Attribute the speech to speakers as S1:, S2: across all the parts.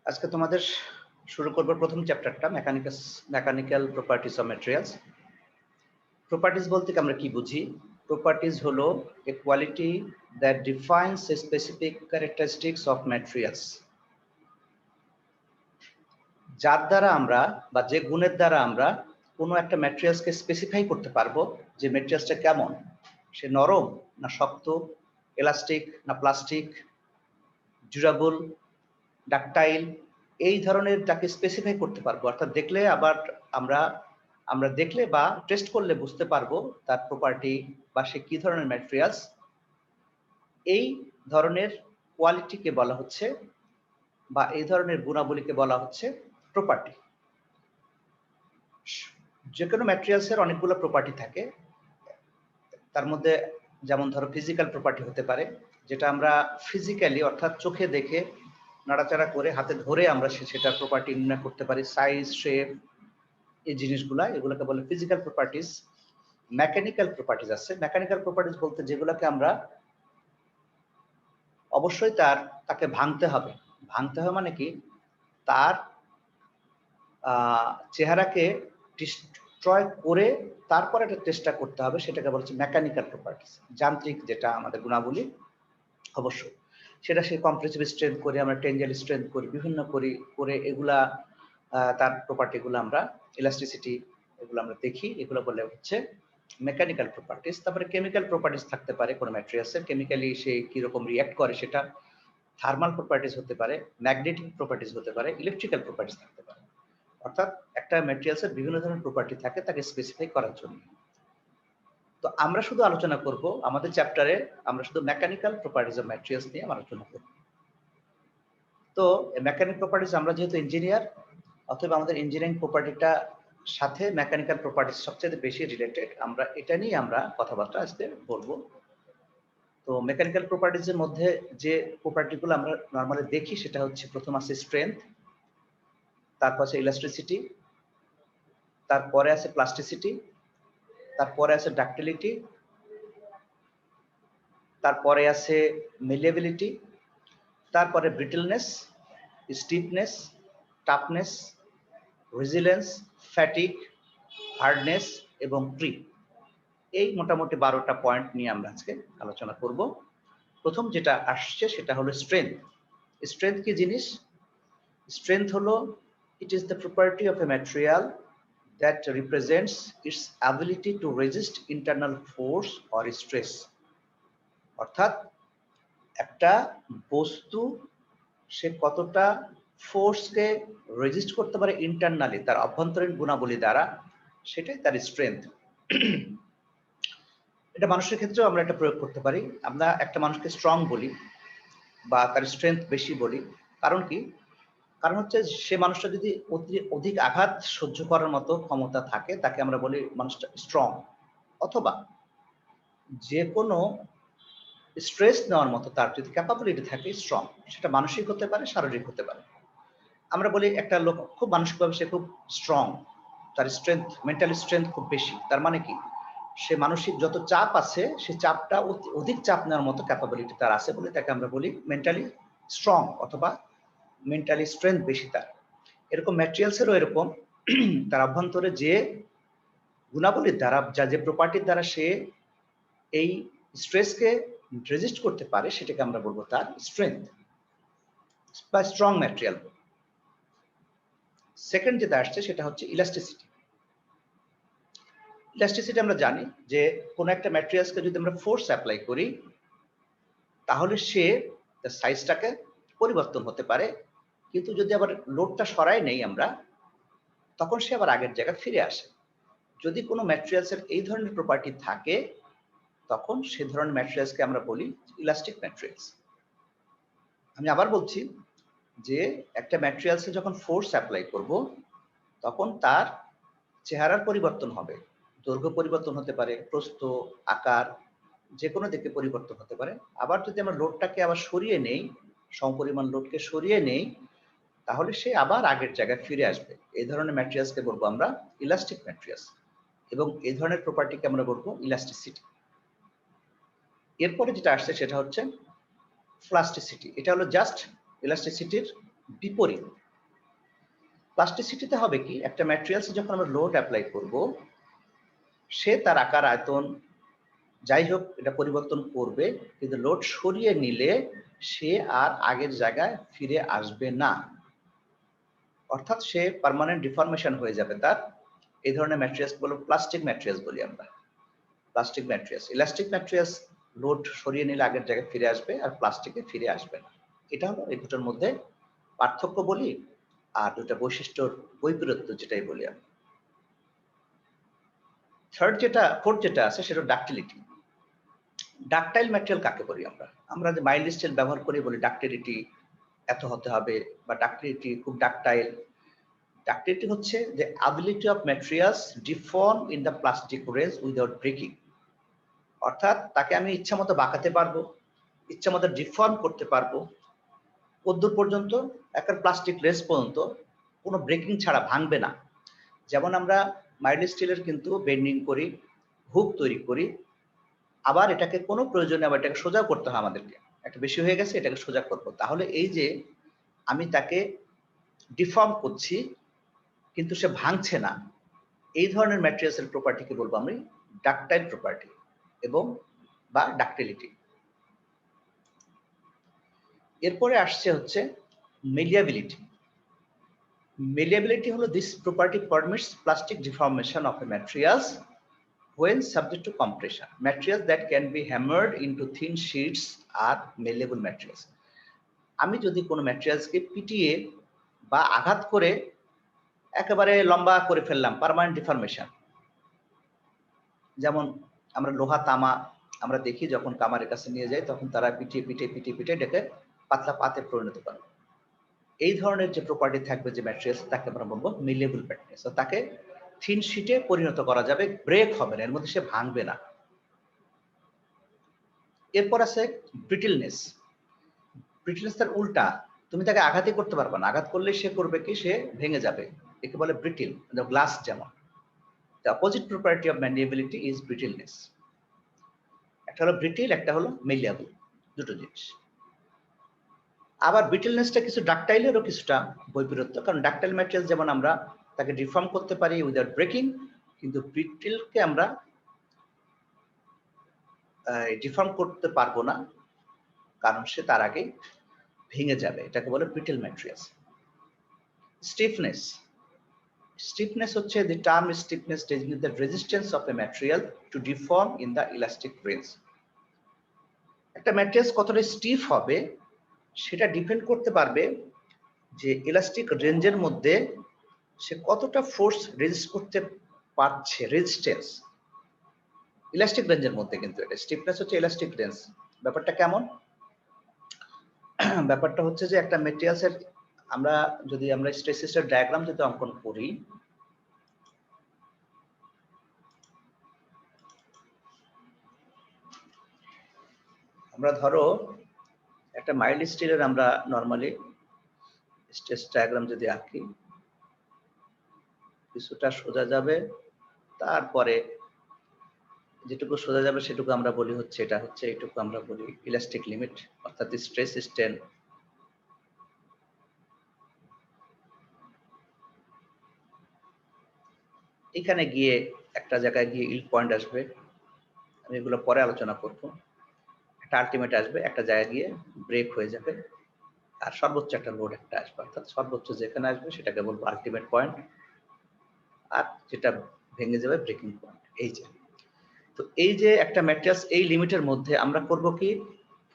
S1: আজকে তোমাদের শুরু করব প্রথম চ্যাপ্টারটা mechanical properties of materials. Properties বলতে আমরা কি বুঝি? প্রপার্টিজ হলো a quality that defines a specific characteristics of materials, যার দ্বারা আমরা বা যে গুণের দ্বারা আমরা কোনো একটা ম্যাটেরিয়ালসকে স্পেসিফাই করতে পারবো যে ম্যাটেরিয়ালসটা কেমন, সে নরম না শক্ত, এলাস্টিক না প্লাস্টিক, ডিউরেবল, ডাকটাইল, এই ধরনের তাকে স্পেসিফাই করতে পারবো। অর্থাৎ দেখলে আবার আমরা দেখলে বা টেস্ট করলে বুঝতে পারবো তার প্রপার্টি বা সে কি ধরনের ম্যাটেরিয়ালস। এই ধরনের কোয়ালিটিকে বলা হচ্ছে বা এই ধরনের গুণাবলীকে বলা হচ্ছে প্রপার্টি। যে কোনো ম্যাটেরিয়ালসের অনেকগুলো প্রপার্টি থাকে, তার মধ্যে যেমন ধরো ফিজিক্যাল প্রপার্টি হতে পারে, যেটা আমরা ফিজিক্যালি অর্থাৎ চোখে দেখে নাড়াচাড়া করে হাতে ধরে আমরা সেটার প্রপার্টি নির্ণয় করতে পারি, সাইজ, শেপ, এই জিনিসগুলা, এগুলোকে বলে ফিজিক্যাল প্রপার্টিজ। মেকানিক্যাল প্রপার্টিজ আছে। মেকানিক্যাল প্রপার্টিজ বলতে যেগুলোকে আমরা অবশ্যই তাকে ভাঙতে হবে মানে কি, তার চেহারাকে ডিস্ট্রয় করে তারপর একটা চেষ্টা করতে হবে, সেটাকে বলছে মেকানিক্যাল প্রপার্টিজ। যান্ত্রিক যেটা আমাদের গুণাবলী, অবশ্যই সেটা সে কম্প্রেসিভ স্ট্রেংথ করে, আমরা টেনজাইল স্ট্রেংথ করি, বিভিন্ন করে এগুলা তার প্রপার্টিগুলো আমরা ইলাস্টিসিটি, এগুলো আমরা দেখি, এগুলো বলে হচ্ছে মেকানিক্যাল প্রপার্টিজ। তারপরে কেমিক্যাল প্রপার্টিজ থাকতে পারে কোনো ম্যাটেরিয়ালসের, কেমিক্যালি সে কিরকম রিঅ্যাক্ট করে সেটা। থার্মাল প্রপার্টিজ হতে পারে, ম্যাগনেটিক প্রপার্টিজ হতে পারে, ইলেকট্রিক্যাল প্রপার্টিজ থাকতে পারে। অর্থাৎ একটা ম্যাটেরিয়ালসের বিভিন্ন ধরনের প্রপার্টি থাকে তাকে স্পেসিফাই করার জন্য। তো আমরা শুধু আলোচনা করব আমাদের চ্যাপ্টারে, আমরা শুধু মেকানিক্যাল প্রপার্টিজ অফ ম্যাটেরিয়ালস নিয়ে আলোচনা করব। তো মেকানিক্যাল প্রপার্টিজ, আমরা যেহেতু ইঞ্জিনিয়ার, অথবা আমাদের ইঞ্জিনিয়ারিং প্রপার্টিটা সাথে মেকানিক্যাল প্রপার্টিজ সবচেয়ে বেশি রিলেটেড, আমরা এটা নিয়ে আমরা কথাবার্তা আজকে বলবো। তো মেকানিক্যাল প্রপার্টিজের মধ্যে যে প্রপার্টিগুলো আমরা নর্মালি দেখি সেটা হচ্ছে, প্রথম আছে স্ট্রেংথ, তারপর আছে ইলাস্টিসিটি, তারপরে আছে প্লাস্টিসিটি, তারপরে আছে ডাক্টিলিটি, তারপরে আছে মেলিয়েবিলিটি, তারপরে brittleness, stiffness, toughness, resilience, fatigue, hardness এবং ক্রি। এই মোটামুটি 12টা পয়েন্ট নিয়ে আমরা আজকে আলোচনা করব। প্রথম যেটা আসছে সেটা হলো স্ট্রেংথ। স্ট্রেংথ কি জিনিস? স্ট্রেংথ হলো, it is the property of A material that represents it's ability to resist internal force or stress. অর্থাৎ একটা বস্তু সে কতটা ফোর্সকে রেজিস্ট করতে পারে ইন্টারনালি, তার অভ্যন্তরীণ গুণাবলী দ্বারা, সেটাই তার স্ট্রেংথ। এটা মানুষের ক্ষেত্রেও আমরা এটা প্রয়োগ করতে পারি। আমরা একটা মানুষকে স্ট্রং বলি বা তার স্ট্রেংথ বেশি বলি, কারণ কি? কারণ হচ্ছে সে মানুষটা যদি অধিক আঘাত সহ্য করার মতো ক্ষমতা থাকে, তাকে আমরা বলি মানুষটা স্ট্রং। অথবা যে কোনো স্ট্রেস নেওয়ার মতো তার যদি ক্যাপাবিলিটি থাকে, স্ট্রং, সেটা মানসিক হতে পারে, শারীরিক হতে পারে। আমরা বলি একটা লোক খুব মানসিকভাবে সে খুব স্ট্রং, তার স্ট্রেংথ, মেন্টাল স্ট্রেংথ খুব বেশি। তার মানে কি, সে মানসিক যত চাপ আছে সে চাপটা অধিক চাপ নেওয়ার মতো ক্যাপাবিলিটি তার আছে বলে তাকে আমরা বলি মেন্টালি স্ট্রং অথবা মেন্টালি স্ট্রেংথ বেশি তার। এরকম ম্যাটেরিয়ালসেরও এরকম তার অভ্যন্তরে যে গুণাবলীর দ্বারা, যে প্রপার্টির দ্বারা সে এই স্ট্রেসকে রেজিস্ট করতে পারে, সেটাকে আমরা বলবো তার স্ট্রেংথ বা স্ট্রং ম্যাটেরিয়াল। সেকেন্ড যেটা আসছে সেটা হচ্ছে ইলাস্টিসিটি। ইলাস্টিসিটি আমরা জানি যে কোনো একটা ম্যাটেরিয়ালসকে যদি আমরা ফোর্স অ্যাপ্লাই করি, তাহলে সে তার সাইজটাকে পরিবর্তন হতে পারে, কিন্তু যদি আবার লোডটা সরাই নেই আমরা, তখন সে আবার আগের জায়গায় ফিরে আসে। যদি কোনো ম্যাটেরিয়ালসের এই ধরনের প্রপার্টি থাকে, তখন সে ধরনের ম্যাটেরিয়ালসকে আমরা বলি ইলাস্টিক ম্যাটেরিয়ালস। আমি আবার বলছি যে একটা ম্যাটেরিয়ালসে যখন ফোর্স অ্যাপ্লাই করব, তখন তার চেহারার পরিবর্তন হবে, দৈর্ঘ্য পরিবর্তন হতে পারে, প্রস্থ, আকার, যে কোনো দিকে পরিবর্তন হতে পারে। আবার যদি আমরা লোডটাকে আবার সরিয়ে নেই, সমপরিমাণ লোডকে সরিয়ে নেই, তাহলে সে আবার আগের জায়গায় ফিরে আসবে। এই ধরনের ম্যাটেরিয়ালসকে বলবো আমরা ইলাস্টিক ম্যাটেরিয়ালস, এবং এই ধরনের প্রপার্টিকে আমরা বলবো ইলাস্টিসিটি। এরপরে যেটা আসছে সেটা হচ্ছে প্লাস্টিসিটি। এটা হলো জাস্ট ইলাস্টিসিটির বিপরীত। প্লাস্টিসিটিতে হবে কি, একটা ম্যাটেরিয়ালস যখন আমরা লোড অ্যাপ্লাই করব, সে তার আকার আয়তন যাই হোক এটা পরিবর্তন করবে, কিন্তু লোড সরিয়ে নিলে সে আর আগের জায়গায় ফিরে আসবে না, অর্থাৎ সে পার্মানেন্ট ডিফরমেশন হয়ে যাবে তার। এই ধরনের ম্যাটেরিয়ালস বলো প্লাস্টিক ম্যাটেরিয়ালস বলি আমরা। Plastic materials, elastic materials load সরিয়ে নিলে আগের জায়গায় ফিরে আসবে, আর প্লাস্টিকে ফিরে আসবে না। এটা হলো এই দুটোর মধ্যে পার্থক্য বলি, আর দুটা বৈশিষ্ট্যর বৈপরীত্য যেটাই বলি আমরা। ফোর্থ যেটা আছে সেটা ডাক্টিলিটি। ডাকটাইল ম্যাটেরিয়াল কাকে বলি আমরা? আমরা যে মাইল্ড স্টিল ব্যবহার করি বলি ডাক্টিলিটি এত হতে হবে, বা ডাক্টিলিটি খুব ডাকটাইল। ডাক্টিলিটি হচ্ছে the ability of materials deform in the plastic range without breaking, অর্থাৎ তাকে আমি ইচ্ছা মতো বাঁকাতে পারবো, ইচ্ছা মতো ডিফর্ম করতে পারবো, কতদূর পর্যন্ত? একটা প্লাস্টিক রেঞ্জ পর্যন্ত, কোনো ব্রেকিং ছাড়া ভাঙবে না। যেমন আমরা মাইল্ড স্টিলের কিন্তু বেন্ডিং করি, হুক তৈরি করি, আবার এটাকে কোনো প্রয়োজনে আবার এটাকে সোজা করতে হয় আমাদেরকে, একটা বেশি হয়ে গেছে এটাকে সোজা করবো। তাহলে এই যে আমি তাকে ডিফর্ম করছি কিন্তু সে ভাঙছে না, এই ধরনের ম্যাটেরিয়ালসের প্রপার্টিকে বলবো আমি ডাকটাইল প্রপার্টি এবং বা ডাকটিলিটি। এরপরে আসছে হচ্ছে মেলিয়াবিলিটি। মেলিয়াবিলিটি হলো this property permits plastic deformation of A materials when subject to compression. Materials that can be hammered into thin sheets are malleable materials. আমি যদি কোনো ম্যাটেরিয়ালসকে পিটিয়ে বা আঘাত করে একেবারে লম্বা করে ফেললাম, পার্মানেন্ট ডিফরমেশন, যেমন আমরা লোহা তামা আমরা দেখি যখন কামারের কাছে নিয়ে যাই তখন তারা পিটিয়ে পিটিয়ে পিটিয়ে পিটিয়ে এটাকে পাতলা পাতে পরিণত করে। এই ধরনের যে প্রপার্টি থাকবে যে ম্যাটেরিয়ালস, তাকে আমরা বলবো মেলিয়েবল ম্যাটেরিয়ালস। তাকে থিন শিটে পরিণত করা যাবে, ব্রেক হবে না, এর মধ্যে সে ভাঙবে না। এরপর আছে ব্রিটেলনেস। ব্রিটেলনেস তার উল্টা, তুমি তাকে আঘাতই করতে পারবে না, আঘাত করলে সে করবে কি, সে ভেঙে যাবে, একে বলে ব্রিটেল, গ্লাস যেমন। The opposite property of malleability is brittleness. একটা হলো ব্রিটেল, একটা হলো মেলিয়েবল, দুটো জিনিস। আবার ব্রিটেলনেসটা কিছু ডাকটাইলেরও কিছুটা বৈপরীত্য, কারণ ডাকটাইল ম্যাটেরিয়াল যেমন আমরা তাকে ডিফর্ম করতে পারি উইদাউট ব্রেকিং, কিন্তু ব্রিটেলকে আমরা ডিফর্ম করতে পারবো না, কারণ সে তার আগে ভেঙে যাবে, এটাকে বলে ব্রিটেল ম্যাটেরিয়ালস। স্টিফনেস। Stiffness হচ্ছে the term stiffness designates the resistance of a material to deform in the elastic range. একটা ম্যাটেরিয়াল কতটা স্টিফ হবে সেটা ডিপেন্ড করতে পারবে যে ইলাস্টিক রেঞ্জের মধ্যে সে কতটা ফোর্স রেজিস্ট করতে পারছে, রেজিস্ট্যান্স ইলাস্টিক রেঞ্জের মধ্যে। কিন্তু এটা স্টিফনেস হচ্ছে ইলাস্টিক রেঞ্জ। ব্যাপারটা কেমন? ব্যাপারটা হচ্ছে যে একটা ম্যাটেরিয়ালসের আমরা স্ট্রেসের ডায়াগ্রাম যদি অঙ্কন করি, আমরা ধরো একটা মাইল্ড স্টিলের আমরা নরমালি স্ট্রেস ডায়াগ্রাম যদি আঁকি, কিছুটা সোজা যাবে, তারপরে যেটুকু সোজা যাবে সেটুকু আমরা বলি হচ্ছে এটা হচ্ছে এইটুকু আমরা বলি ইলাস্টিক লিমিট, অর্থাৎ স্ট্রেস স্ট্রেন। এখানে গিয়ে একটা জায়গায় গিয়ে ইল্ড পয়েন্ট আসবে, আমি এগুলো পরে আলোচনা করব। একটা আলটিমেট আসবে, একটা জায়গায় গিয়ে ব্রেক হয়ে যাবে, আর সর্বোচ্চ একটা লোড একটা আসবে, অর্থাৎ সর্বোচ্চ যেখানে আসবে সেটাকে বলবো আলটিমেট পয়েন্ট, আর যেটা ভেঙে যাবে ব্রেকিং পয়েন্ট। এই যে তো এই যে একটা ম্যাটেরিয়ালস এই লিমিটের মধ্যে আমরা করব কি,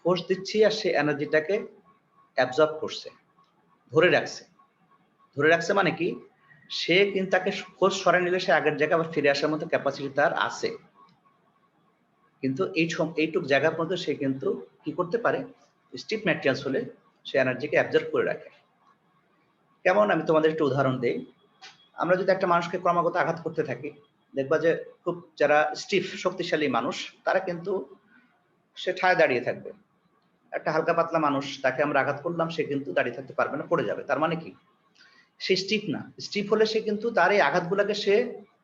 S1: ফোর্স দিচ্ছি আর সে এনার্জিটাকে অ্যাবজর্ব করছে, ধরে রাখছে মানে কি, সে কিন্তু তাকে ফোর্স সরাই নিলে সে আগের জায়গায় আবার ফিরে আসার মতো ক্যাপাসিটি তার আছে, কিন্তু এইটুক জায়গার মধ্যে সে কিন্তু কি করতে পারে, স্টিফ ম্যাটেরিয়ালস হলে সে এনার্জিকে অ্যাবজর্ব করে রাখে। কেমন, আমি তোমাদের একটু উদাহরণ দেই। আমরা যদি একটা মানুষকে ক্রমাগত আঘাত করতে থাকি, দেখবা যে খুব যারা স্টিফ শক্তিশালী মানুষ তারা কিন্তু সে ঠায় দাঁড়িয়ে থাকবে। একটা হালকা পাতলা মানুষ, তাকে আমরা আঘাত করলাম, সে কিন্তু দাঁড়িয়ে থাকতে পারবে না, পড়ে যাবে। তার মানে কি, সে স্টিফ না। স্টিফ হলে সে কিন্তু তার এই আঘাতগুলোকে সে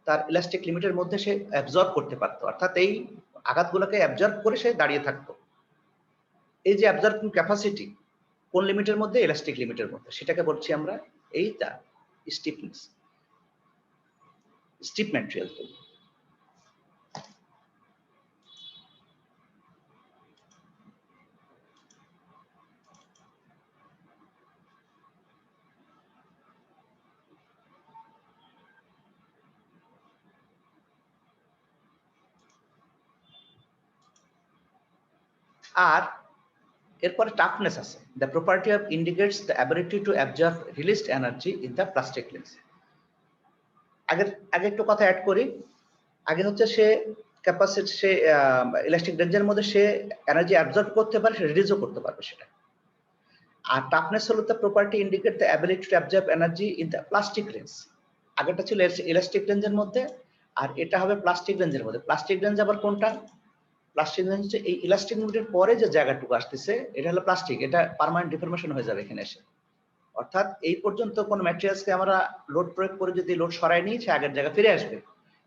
S1: তার ইলাস্টিক লিমিটের মধ্যে সে অ্যাবজর্ব করতে পারতো, অর্থাৎ এই আঘাতগুলোকে অ্যাবজর্ব করে সে দাঁড়িয়ে থাকতো। এই যে অ্যাবজর্বিং ক্যাপাসিটি, কোন লিমিটের মধ্যে? ইলাস্টিক লিমিটের মধ্যে। সেটাকে বলছি আমরা এইটা স্টিফনেস, স্টিফ ম্যাটেরিয়াল। আর এরপরে টাফনেস আছে। The property of indicates the ability to absorb released energy in the plastic lens. আগে একটু কথা অ্যাড করি। আগে হচ্ছে সে ক্যাপাসিটি, সে ইলাস্টিক রেঞ্জের মধ্যে সে এনার্জি অ্যাবজর্ব করতে পারে, সে রিলিজও করতে পারবে সেটা। আর টাফনেস হলো the property indicate the ability to absorb energy in the plastic range. আগেরটা ছিল ইলাস্টিক রেঞ্জের মধ্যে, আর এটা হবে প্লাস্টিক রেঞ্জের মধ্যে। প্লাস্টিক রেঞ্জ আবার কোনটা? প্লাস্টিক রেঞ্জ হচ্ছে এই ইলাস্টিক লিমিটের পরে যে জায়গাটুকু আসতেছে, এটা হলো প্লাস্টিক। এটা পার্মানেন্ট ডিফরমেশন হয়ে যাবে এখানে এসে। অর্থাৎ এই পর্যন্ত কোন ম্যাটেরিয়ালসকে আমরা লোড প্রয়োগ করে যদি লোড সরাই নিই, সে আগের জায়গায় ফিরে আসবে।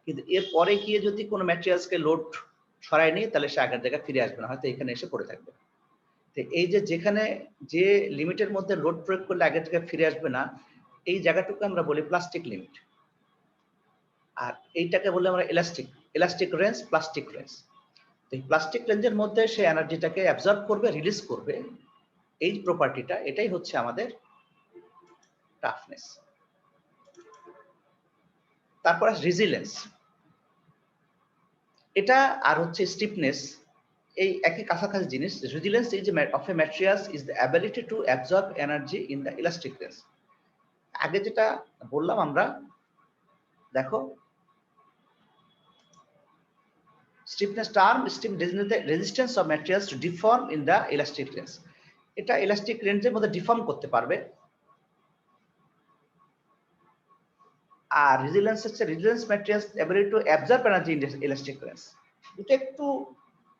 S1: কিন্তু এর পরে গিয়ে যদি কোনো ম্যাটেরিয়ালসকে লোড সরাই নিই, তাহলে সে আগের জায়গায় ফিরে আসবে না, হয়তো এখানে এসে পড়ে থাকবে। তো এই যে যেখানে যে লিমিটের মধ্যে লোড প্রয়োগ করলে আগের জায়গায় ফিরে আসবে না, এই জায়গাটুকু আমরা বলি প্লাস্টিক লিমিট। আর এইটাকে বলি আমরা ইলাস্টিক রেঞ্জ, প্লাস্টিক রেঞ্জ। তো এই প্লাস্টিক রেঞ্জের মধ্যে সে এনার্জিটাকে অ্যাবজর্ব করবে, রিলিজ করবে। এই প্রপার্টিটা, এটাই হচ্ছে আমাদের টাফনেস। তারপর রেজিলেন্স, এটা আর হচ্ছে স্টিফনেস, এই একই কাছাকাছি জিনিস। Resilience is of A materials is the ability to absorb energy in the elastic range. আগে যেটা বললাম আমরা, দেখো stiffness term stiff resistance of materials to deform in the elastic range. এটা ইলাস্টিক রেঞ্জের মধ্যে ডিফর্ম করতে পারবে। আর রেজিলেন্স হচ্ছে resilience materials ability to absorb energy in elastic range. দুটো একটু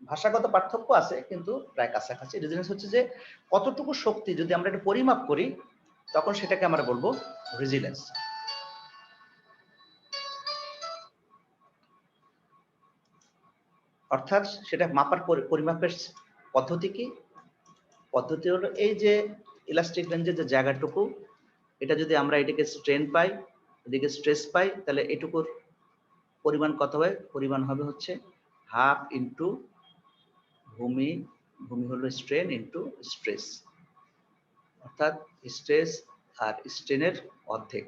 S1: ভাষাগত পার্থক্য আছে, কিন্তু প্রায় কাছাকাছি। রেজিলেন্স হচ্ছে যে কতটুকু শক্তি যদি আমরা এটা পরিমাপ করি, তখন সেটাকে আমরা বলবো রেজিলেন্স। অর্থাৎ সেটা মাপার পরিমাপের পদ্ধতি কি? পদ্ধতি হলো এই যে ইলাস্টিক রেঞ্জের যে জায়গাটুকু, এটা যদি আমরা এটাকে স্ট্রেন পাই, এদিকে স্ট্রেস পাই, তাহলে এটুকুর পরিমাণ কত হয়? পরিমাণ হবে হচ্ছে হাফ ইন্টু ভূমি, ভূমি হলো স্ট্রেন ইন্টু স্ট্রেস, অর্থাৎ স্ট্রেস আর স্ট্রেনের অর্ধেক।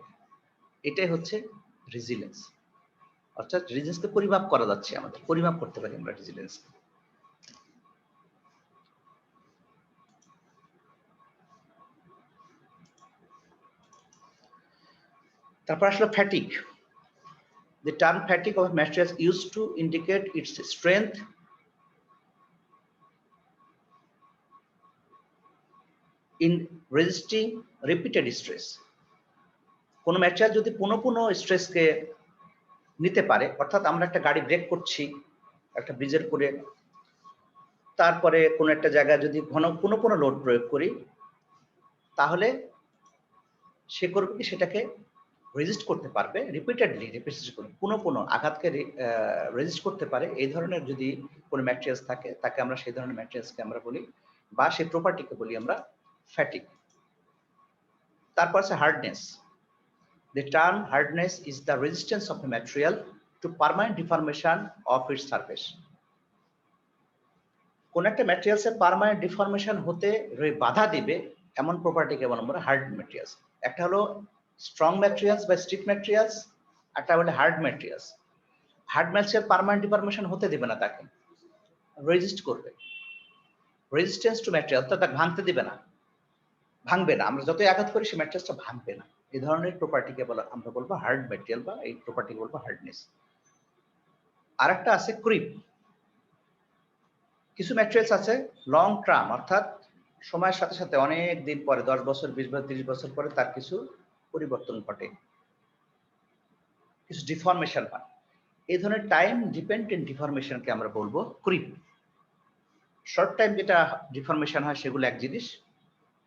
S1: এটাই হচ্ছে রেজিলেন্স। অর্থাৎ রেজিলেন্সকে পরিমাপ করা যাচ্ছে, আমাদের পরিমাপ করতে পারি আমরা রেজিলেন্স। তারপর আসলে fatigue. The term fatigue of materials used to indicate its strength in resisting repeated stress. কোন ম্যাটেরিয়াল যদি পুনঃ স্ট্রেসকে নিতে পারে, অর্থাৎ আমরা একটা গাড়ি ব্রেক করছি একটা ব্রিজের উপরে, তারপরে কোন একটা জায়গায় যদি পুনঃ লোড প্রয়োগ করি, তাহলে সে করবে কি, সেটাকে রেজিস্ট করতে পারবে রিপিটেডলি, পুনঃ আঘাতকে রেজিস্ট করতে পারে। এই ধরনের যদি কোনো ম্যাটেরিয়ালস থাকে, তাকে আমরা সেই ধরনের ম্যাটেরিয়ালসকে আমরা বলি, বা সেই প্রপার্টিকে বলি আমরা ফ্যাটিক। তারপর আছে hardness. The term hardness is the resistance of a material to permanent deformation of its surface. কোন একটা ম্যাটেরিয়ালসের পার্মানেন্ট ডিফরমেশন হতে বাধা দিবে এমন প্রপার্টিকে বলা আমরা হার্ড ম্যাটেরিয়ালস। একটা হলো স্ট্রং ম্যাটেরিয়ালস বা স্টিফ ম্যাটেরিয়ালস, একটা হলো hard materials. Hard material permanent deformation হতে দিবে না, তাকে রেজিস্ট করবে। রেজিস্ট্যান্স টু ম্যাটেরিয়াল, অর্থাৎ তাকে ভাঙতে দিবে না, ভাঙবে না। আমরা যতই আঘাত করি, সেই ম্যাটেরিয়ালসটা ভাঙবে না। এই ধরনের প্রপার্টিকে বলা আমরা বলবো হার্ড ম্যাটেরিয়াল, বা এই প্রপার্টিকে বলবো হার্ডনেস। আরেকটা আছে ক্রিপ। কিছু ম্যাটেরিয়ালস আছে লং টার্ম, অর্থাৎ সময়ের সাথে সাথে অনেক দিন পরে, 10 বছর, 20 বছর, 30 বছর পরে তার কিছু পরিবর্তন ঘটে, কিছু ডিফরমেশন হয়। এই ধরনের টাইম ডিপেন্ডেন্ট ডিফরমেশনকে আমরা বলবো ক্রিপ। শর্ট টাইম যেটা ডিফরমেশন হয় সেগুলো এক জিনিস,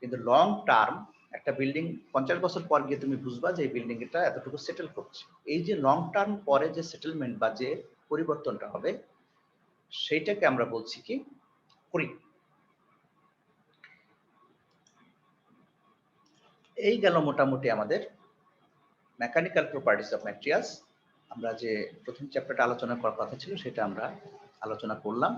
S1: কিন্তু লং টার্ম একটা বিল্ডিং 50 বছর পর গিয়ে তুমি বুঝবা যে এই বিল্ডিং এটা এতটুকু সেটেল করছে। এই যে লং টার্ম পরে যে সেটেলমেন্ট বা যে পরিবর্তনটা হবে, সেইটাকে আমরা বলছি কি ক্রিপ। এই গেল মোটামুটি আমাদের মেকানিক্যাল প্রপার্টিজ অফ ম্যাটেরিয়ালস। আমরা যে প্রথম চ্যাপ্টারটা আলোচনা করার কথা ছিল সেটা আমরা আলোচনা করলাম।